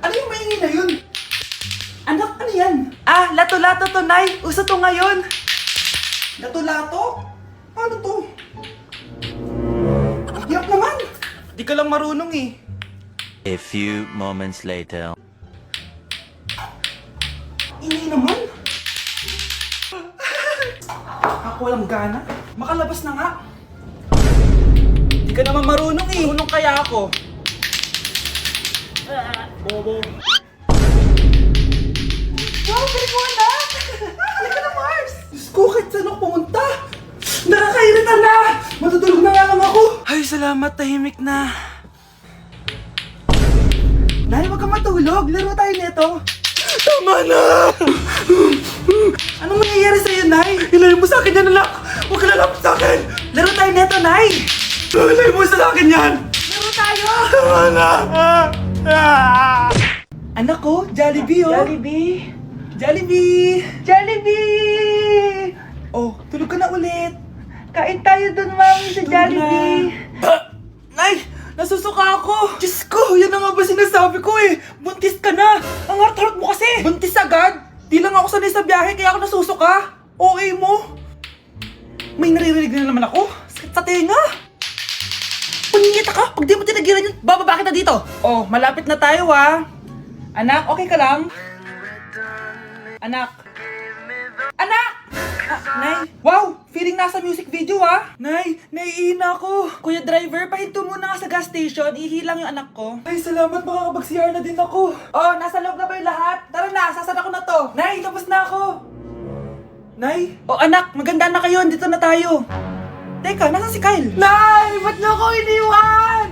Ano yung maingay na yun? Anak, ano yan? Ah, lato-lato to, Nay. Uso to ngayon. Lato-lato? Ano to? Ang hirap naman. Di ka lang marunong eh. A few moments later. Ini naman. Ako walang gana. Makalabas na nga. Di ka naman marunong eh. Marunong kaya ako. Bobo. Wow, galing mo anak! Halika na, Mars! Diyos ko, kahit saan ako pumunta! Nakakairita na! Matutulog na nga lang ako! Ay, salamat, tahimik na. Nay, wag kang matulog. Laro tayo nito. Tama na! Anong nangyayari sa'yo, Nay? Ilayo mo sa akin yan, anak! Huwag ka lalapit sa akin! Laro tayo neto, Nay! Ilayo mo sa akin yan! Laro tayo! Tama na! Anak ko, Jollibee, oh! Jollibee! Jollibee! Jollibee! Oh, tulog ka na ulit! Kain tayo dun, Mami, sa Jollibee! Nay! Nasusuka ako! Diyos ko! Yan na nga ba sinasabi ko eh! Buntis ka na! Ang harot-harot mo kasi! Buntis agad? Di lang ako sanay sa biyahe kaya ako nasusuka! OA mo! May naririnig na naman ako! Sakit sa tenga! Punyeta ka! Pag di mo tinagilan yun, bababa kita dito! Oh, malapit na tayo ah! Anak, okay ka lang? Anak! Anak! Nay! Wow! Feeling nasa music video ah! Nay! Naiihina ako! Kuya driver, pahinto muna nga sa gas station. Ihilang yung anak ko. Ay, salamat! Makakapag-CR na din ako! Oh, nasa loob na ba yung lahat? Tara na! Sasan ako na to! Nay! Tapos na ako! Nay! Oh anak! Maganda na kayo! Dito na tayo! Teka, nasan si Kyle? Nay! Ba't niyo ako iniwan?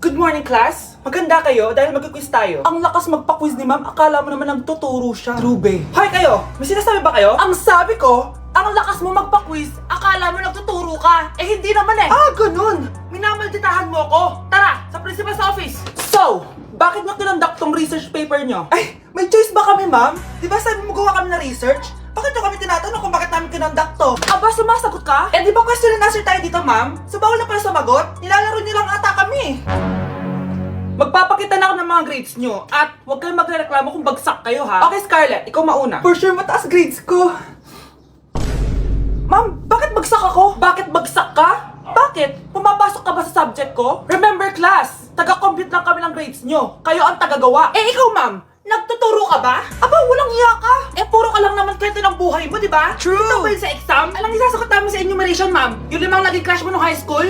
Good morning, class! Maganda kayo dahil mag-quiz tayo. Ang lakas magpa-quiz ni ma'am, akala mo naman nagtuturo siya. True, Hoy kayo! May sinasabi ba kayo? Ang sabi ko, ang lakas mo magpa-quiz, akala mo nagtuturo ka. Eh hindi naman eh. Ah, ganun! Minamalditahan mo ako. Tara, sa principal's office. So, bakit nyo kinonduct tong research paper nyo? Ay, may choice ba kami, ma'am? Di ba sabi mo gawa kami na research? Bakit nyo kami tinatanong kung bakit namin kinonduct to? Aba, sumasagot ka? Eh di ba question and answer tayo dito, ma'am? So bawal na pala sumagot? Nilalaro nyo lang ata kami. Magpapakita na ako ng mga grades nyo at huwag kayong magreklamo kung bagsak kayo ha. Okay Scarlett, ikaw mauna. For sure mataas grades ko. Ma'am, bakit bagsak ako? Bakit bagsak ka? Bakit? Pumapasok ka ba sa subject ko? Remember class, taga-compute lang kami ng grades nyo. Kayo ang tagagawa. Eh ikaw ma'am, nagtuturo ka ba? Aba, walang iya ka. Eh puro ka lang naman kwento ng buhay mo, di ba? True. Ito ba yun sa exam? Alang isasagot namin sa enumeration ma'am. Yung limang naging crush mo nung high school?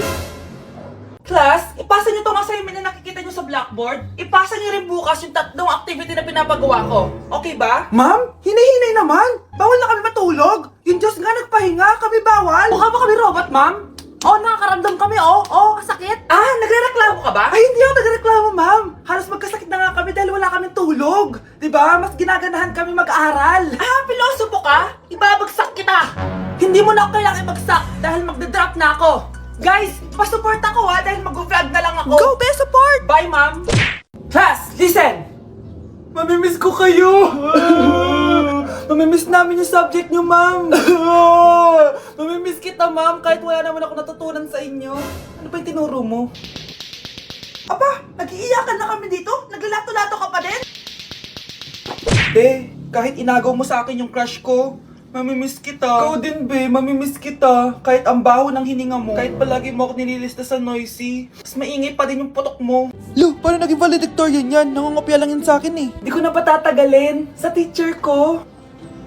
Class, ipasa niyo tong assignment na nakikita niyo sa blackboard. Ipasa niyo rin bukas yung tatlong activity na pinapagawa ko. Okay ba? Ma'am, hinay-hinay naman. Bawal na kami matulog. Yung Diyos nga nagpahinga, kami bawal. Mukha ba kami robot, ma'am? Oh, nakakaramdam kami, oh, kasakit. Ah, nagrereklamo ka ba? Ay, hindi ako nagrereklamo, ma'am. Halos magkasakit na nga kami dahil wala kaming tulog. Diba? Mas ginaganahan kami mag-aral. Ah, pilosopo ka? Ibabagsak kita. Hindi mo na ako kailangan ibagsak dahil magdadrop na ako. Guys, pa-support ako ha dahil mag-vlog na lang ako. Go, be support! Bye, ma'am! Class, listen! Mamimiss ko kayo! Mamimiss namin yung subject nyo, ma'am! Mamimiss kita, ma'am, kahit wala naman ako natutunan sa inyo. Ano ba yung tinuro mo? Aba, nag-iiyakan na kami dito? Naglalato-lato ka pa din? Be, kahit inagaw mo sa akin yung crush ko, mamimiss kita. Ikaw din, be. Mamimiss kita. Kahit ang baho ng hininga mo. Kahit palagi mo ako nililista sa noisy. Mas maingay pa din yung putok mo. Lo, paano naging valedictorian yan? Nangungopia lang yun sa akin eh. Di ko na patatagalin. Sa teacher ko,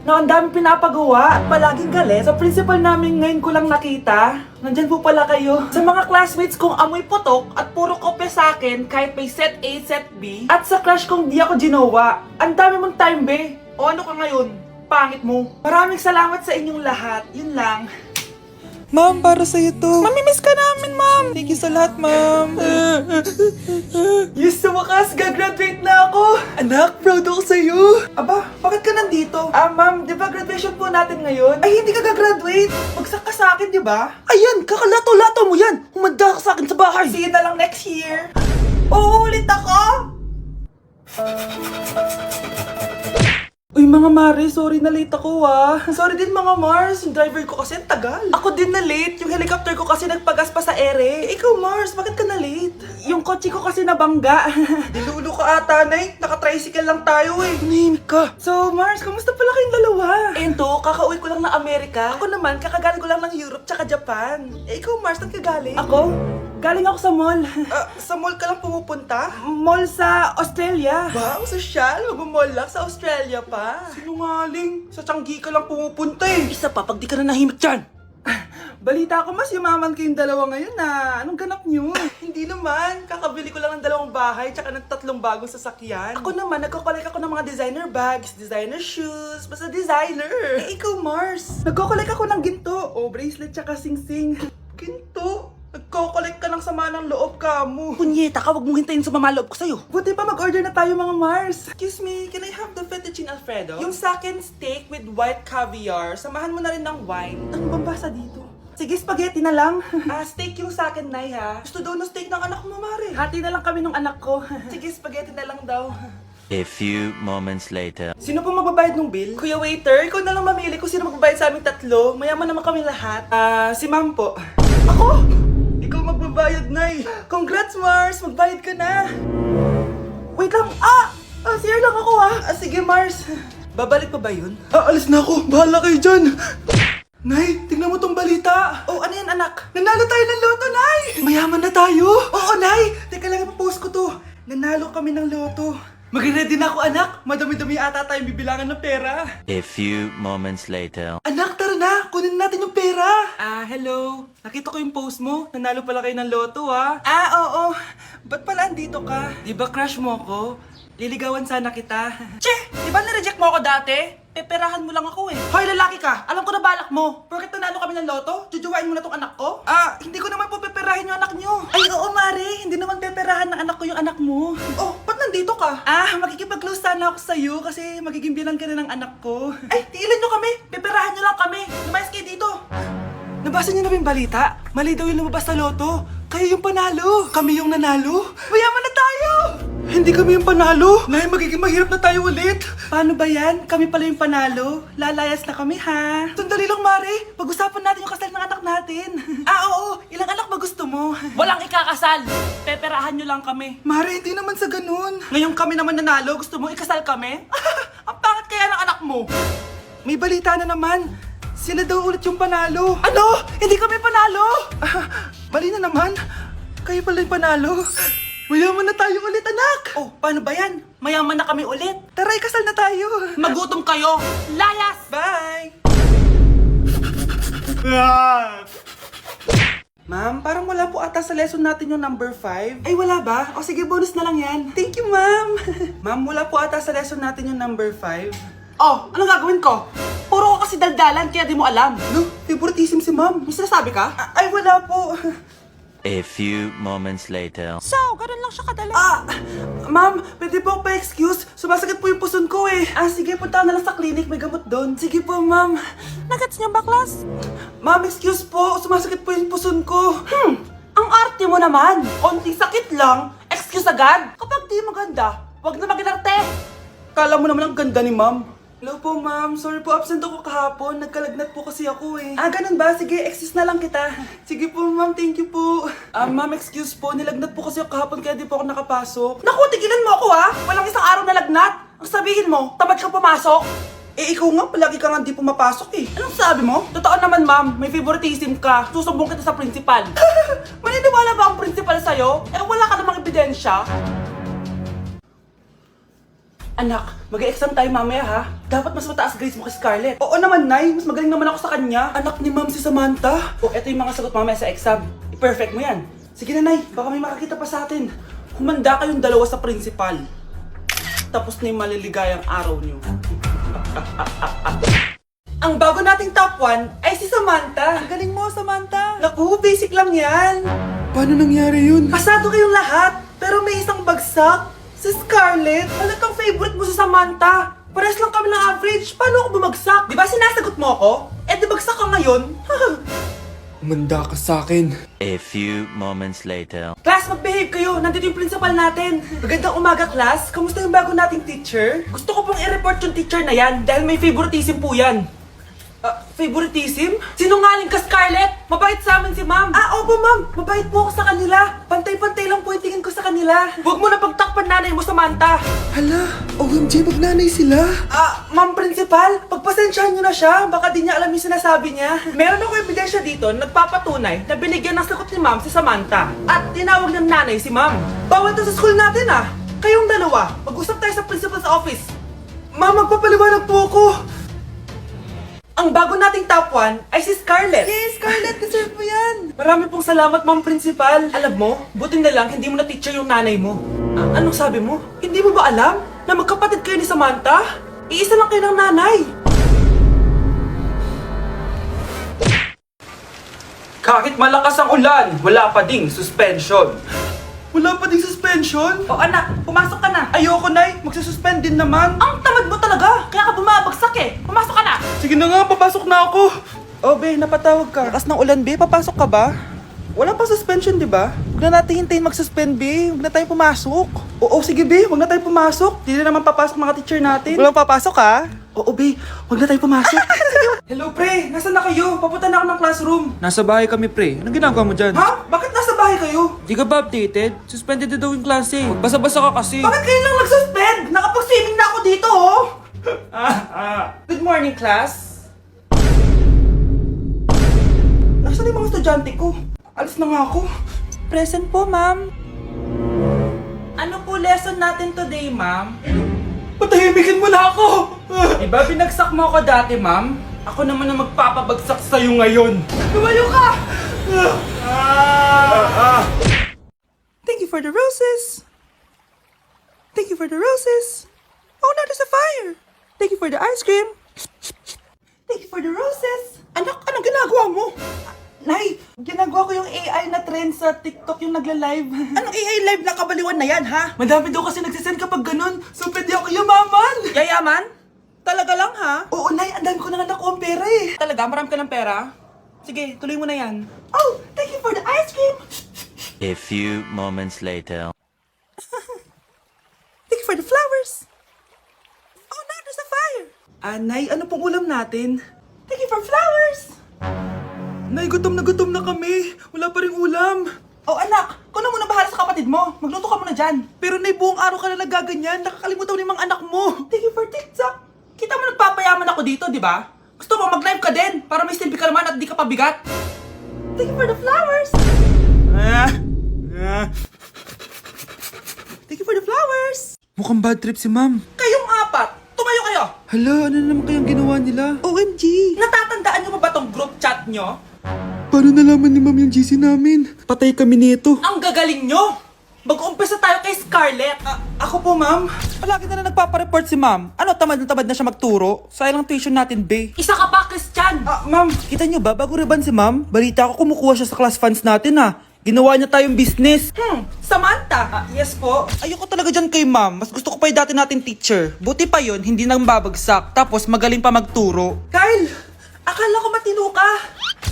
na ang dami pinapagawa at palaging galit. Sa principal namin ngayon ko lang nakita. Nandyan po pala kayo. Sa mga classmates kong amoy putok at puro kopya sa akin kahit may set A, set B. At sa crush kong di ako ginawa. Ang dami mong time, be. O ano ka ngayon? Pangit mo. Maraming salamat sa inyong lahat. Yun lang. Ma'am, para sa'yo to. Mamimiss ka namin, ma'am. Thank you sa lahat, ma'am. Yes, sa wakas, gagraduate na ako. Anak, proud ako sa'yo. Aba, bakit ka nandito? Ah, ma'am, di ba graduation po natin ngayon? Ay, hindi ka gagraduate. Bagsak ka sa akin, di ba? Ayan, kakalato-lato mo yan. Humanda ka sa akin sa bahay. See you na lang next year. Uulit ako. Uy, mga Mare, sorry na late ako Sorry din mga Mars, yung driver ko kasi ang tagal. Ako din na late, yung helicopter ko kasi nagpagas pa sa ere. Ikaw Mars, bakit ka na late? Yung kotse ko kasi nabangga. Dilulo ka ata, Nay. Naka-tricycle lang tayo eh. Nahimik ka. So Mars, kamusta pala kayong dalawa? Ento, kakauwi ko lang ng Amerika. Ako naman, kakagaling ko lang ng Europe tsaka Japan. Ikaw Mars, saan ka galing? Ako? Galing ako sa mall. Sa mall ka lang pumupunta? Mall sa Australia. Wow, sosyal. Mag-mall lang sa Australia pa. Sinungaling. Sa Changi ka lang pumupunta eh. Isa pa, pag di ka na nahimik dyan. Balita ko mas yumaman kayong dalawa ngayon na. Anong ganap nyo? Hindi naman. Kakabili ko lang ng 2 bahay tsaka ng 3 bagong sasakyan. Ako naman, nagko-collect ako ng mga designer bags, designer shoes, basta designer. Eh, ikaw Mars. Nagko-collect ako ng ginto. O, bracelet tsaka sing-sing. Ginto? Nagko-collect ka ng sama ng loob ka mo. Punyeta ka, wag mong hintayin sa loob ko sa'yo. Buti pa mag-order na tayo mga Mars. Excuse me, can I have the fettuccine Alfredo? Yung sa akin steak with white caviar. Samahan mo na rin ng wine. Ano bang basa dito? Sige, spaghetti na lang. Steak yung sa akin, Nay, ha? Gusto daw ng steak ng anak mo, Mare. Hati na lang kami ng anak ko. Sige, spaghetti na lang daw. A few moments later. Sino pong magbabayad ng bill? Kuya waiter, ikaw na lang mamili kung sino magbabayad sa aming 3. Mayaman naman kami lahat. Si ma'am po. Ako? Ikaw magbabayad, Nay. Congrats, Mars. Magbayad ka na. Wait lang. CR lang ako, sige, Mars. Babalik pa ba yun? Alis na ako. Bahala kayo dyan. Nay, tingnan mo tong balita. Oh, ano yan, anak? Nanalo tayo ng loto, Nay. Mayaman na tayo. Oo, Nay. Teka lang, ipapost ko to. Nanalo kami ng loto. Mag-ready na ako, anak. Madami-dami ata tayong bibilangan ng pera. A few moments later. Anak, tara na! Kunin natin yung pera! Hello. Nakita ko yung post mo. Nanalo pala kayo ng loto, oo. Ba't pala andito ka? Di ba crush mo ako? Liligawan sana kita. Che! Di ba nireject mo ako dati? Peperahan mo lang ako eh. Hoy, lalaki ka! Alam ko na balak mo. Porket nanalo kami ng loto, jujuwain mo na tong anak ko? Hindi ko naman po peperahin yung anak nyo. Ay, oo, Mare. Hindi naman peperahan ng anak ko yung anak mo. Oh, ba't nandito ka? Makikipag-close sana ako sa'yo kasi magiging bilang ka na ng anak ko. Ay, tiilan nyo kami. Peperahan nyo lang kami. Lumayas kayo dito. Nabasa niyo na ba yung balita? Mali daw yung lumabas sa loto. Kayo yung panalo. Kami yung nanalo. Mayaman na tayo! Hindi kami yung panalo. Nay, magiging mahirap na tayo ulit. Paano ba yan? Kami pala yung panalo. Lalayas na kami, ha? Sandali lang, Mare. Pag-usapan natin yung kasal ng anak natin. Oo. Ilang anak ba gusto mo? Walang ikakasal. Peperahan nyo lang kami. Mare, hindi naman sa ganun. Ngayong kami naman nanalo, gusto mo ikasal kami? Ang pangit kaya ng anak mo. May balita na naman. Sila daw ulit yung panalo. Ano? Hindi kami panalo! Bali na naman. Kayo pala yung panalo. Mayaman na tayo ulit, anak! Oh, paano ba yan? Mayaman na kami ulit. Tara, ikasal na tayo. Magutom kayo. Layas! Bye! Ma'am, parang wala po ata sa lesson natin yung number 5. Ay, wala ba? O sige, bonus na lang yan. Thank you, ma'am. Ma'am, wala po ata sa lesson natin yung number 5. Oh, anong gagawin ko? Puro ko kasi daldalan, kaya di mo alam. No, favoritism si ma'am. May sinasabi ka? Ay, wala po. A few moments later. So, ganun lang siya kadali. Ma'am, pwede po pa-excuse? Sumasakit po yung puson ko eh. Sige, punta na lang sa clinic. May gamot doon. Sige po, ma'am. Nagets niyo ba, class? Ma'am, excuse po. Sumasakit po yung puson ko. Ang arte mo naman. Konting sakit lang. Excuse agad. Kapag di maganda, wag na mag-inarte. Kala mo naman ang ganda ni ma'am. Hello po, ma'am. Sorry po, absent ako kahapon. Nagkalagnat po kasi ako eh. Ganun ba? Sige, excuse na lang kita. Sige po, ma'am. Thank you po. Ma'am, excuse po. Nilagnat po kasi ako kahapon kaya di po ako nakapasok. Naku, tigilan mo ako Walang isang araw na lagnat. Ang sabihin mo, tamad ka pumasok? Ikaw nga, palagi ka nga di pumapasok eh. Anong sabi mo? Totoo naman, ma'am. May favoritism ka. Susumbong kita sa principal. Maniniwala ba ang principal sa'yo? Wala ka namang ebidensya. Anak, mag-e-exam tayo mamaya ha. Dapat mas mataas grades mo kay Scarlett. Oo naman, Nay. Mas magaling naman ako sa kanya. Anak ni ma'am si Samantha. Eto yung mga sagot mamaya sa exam. I-perfect mo yan. Sige na, Nay. Baka may makakita pa sa atin. Humanda kayong dalawa sa principal. Tapos na yung maliligayang araw niyo. Ang bago nating top 1 ay si Samantha. Ang galing mo, Samantha. Naku, basic lang yan. Paano nangyari yun? Pasado kayong lahat, pero may isang bagsak. Si Scarlett, talagang favorite mo si Samantha. Pares lang kami ng average. Paano ako bumagsak? Di ba sinasagot mo ako? Di bagsak ka ngayon? Humanda ka sa akin. A few moments later. Class, mag-behave kayo. Nandito yung principal natin. Magandang umaga, class. Kamusta yung bago nating teacher? Gusto ko pong i-report yung teacher na yan dahil may favoritism po yan. Favoritism? Sinungaling ka, Scarlett! Mabait sa amin si ma'am. Opo, ma'am. Mabait po ako sa kanila. Pantay-pantay lang po yung tingin ko sa kanila. Huwag mo na pagtakpan nanay mo, Samantha. Hala, OMG, magnanay sila. Ma'am Principal, pagpasensyahan niyo na siya. Baka di niya alam yung sinasabi niya. Meron ako ebidensya dito na nagpapatunay na binigyan ng sagot ni ma'am si Samantha. At tinawag ng nanay si ma'am. Bawal to sa school natin Kayong dalawa, mag-usap tayo sa principal's office. Ma'am, magpapaliwanag po ako. Ang bago nating top 1 ay si Scarlett. Yes, Scarlett, deserve mo yan. Marami pong salamat, Ma'am Principal. Alam mo, buti na lang hindi mo na teacher yung nanay mo. Anong sabi mo? Hindi mo ba alam na magkapatid kayo ni Samantha? Iisa lang kayo ng nanay. Kahit malakas ang ulan, wala pa ding suspension. Wala pa ding suspension? O anak, pumasok ka na. Ayoko, Nay. Magsususpend din naman. Ang tamad mo talaga. Kaya ka bumabagsak Pumasok ka na. Sige na nga, papasok na ako. Be, napatawag ka. Lakas ng ulan, Be. Papasok ka ba? Wala pa suspension, di ba? Huwag na natin hintayin mag-suspend, Be. Huwag na tayo pumasok. Oo, sige, Be. Huwag na tayo pumasok. Hindi na naman papasok mga teacher natin. Walang papasok, ha? Oo, Be. Huwag na tayo pumasok. Hello, pre. Nasaan na kayo? Papunta na ako ng classroom. Nasa bahay kami, pre. Anong ginagawa mo dyan? Ha? Bakit nasa bahay kayo? Di ka ba updated? Suspended na daw yung klase. Basa-basa ka kasi. Bakit kayo lang nag-suspend? Nakapag-swimming na ako dito, Good morning, class. Nasaan yung mga estudyante ko? Alis na nga ako. Present po, ma'am. Ano po lesson natin today, ma'am? Patahimikin mo na ako! Diba binagsak mo ako dati, ma'am? Ako naman ang magpapabagsak sa'yo ngayon. Lumayo ka! Thank you for the roses. Thank you for the roses. Oh, now there's a fire. Thank you for the ice cream. Thank you for the roses. Anak, anong ginagawa mo? Nay, ginagawa ko yung AI na trend sa TikTok yung nagla-live. Anong AI live na kabaliwan na yan, ha? Madami daw kasi nagsisend kapag ganun. So, pwede ako yumaman. Yayaman? Talaga lang, ha? Oo, Nay, ang dami ko na nga nakuha ang pera Talaga? Marami ka ng pera? Sige, tuloy mo na yan. Oh, thank you for the ice cream. A few moments later. Thank you for the flowers. Oh, now there's a fire. Nay, ano pong ulam natin? Thank you for flowers. Nay, gutom na kami. Wala pa ring ulam. Oh, anak, kung na muna bahala sa kapatid mo. Magluto ka muna dyan. Pero Nay, buong araw ka na nagaganyan. Nakakalimutan mo yung mga anak mo. Thank you for TikTok. Kita mo nagpapayaman ako dito, di ba? Gusto mo mag-live ka din para may silbi ka naman at di ka pabigat. Thank you for the flowers. Thank you for the flowers. Mukhang bad trip si ma'am. Kayong apat, tumayo kayo. Hala, ano na naman kayang ginawa nila? OMG! Natatandaan nyo ba tong group chat nyo? Paano nalaman ni ma'am yung GC namin? Patay kami nito. Ang gagaling nyo! Mag-uumpisa tayo kay Scarlett. Ako po, ma'am. Palagi na nagpapareport si ma'am. Ano, tamad na siya magturo? Sayang lang tuition natin, be. Isa ka pa, Christian! Ma'am, kita nyo ba, bago riban si ma'am, balita ko kumukuha siya sa class funds natin, Ginawa niya tayong business. Samantha? Yes po. Ayoko talaga dyan kay ma'am. Mas gusto ko pa yung dati natin teacher. Buti pa yun, hindi nang babagsak. Tapos magaling pa magturo. Kyle! Akala ko matino ka.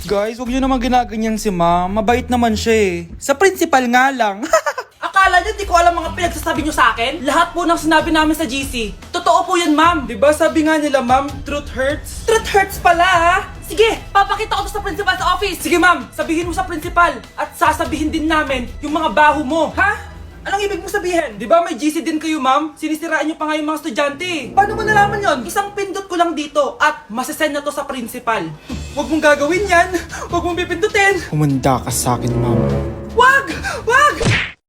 Guys, huwag nyo naman ginaganyan si ma'am. Mabait naman siya Sa principal nga lang. Akala niyo di ko alam mga pinagsasabi niyo sa akin? Lahat po ng sinabi namin sa GC. Totoo po yan, ma'am. Diba sabi nga nila ma'am, truth hurts? Truth hurts pala, Sige, papakita ko to sa principal sa office. Sige, ma'am. Sabihin mo sa principal. At sasabihin din namin yung mga baho mo. Ha? Anong ibig mo sabihin? Di ba may GC din kayo ma'am? Sinisiraan nyo pa nga yung mga estudyante. Paano mo nalaman yon? Isang pindot ko lang dito at masasend na to sa principal. Huwag mong gagawin yan. Huwag mong pipindutin. Humanda ka sa akin, ma'am. Wag! Wag!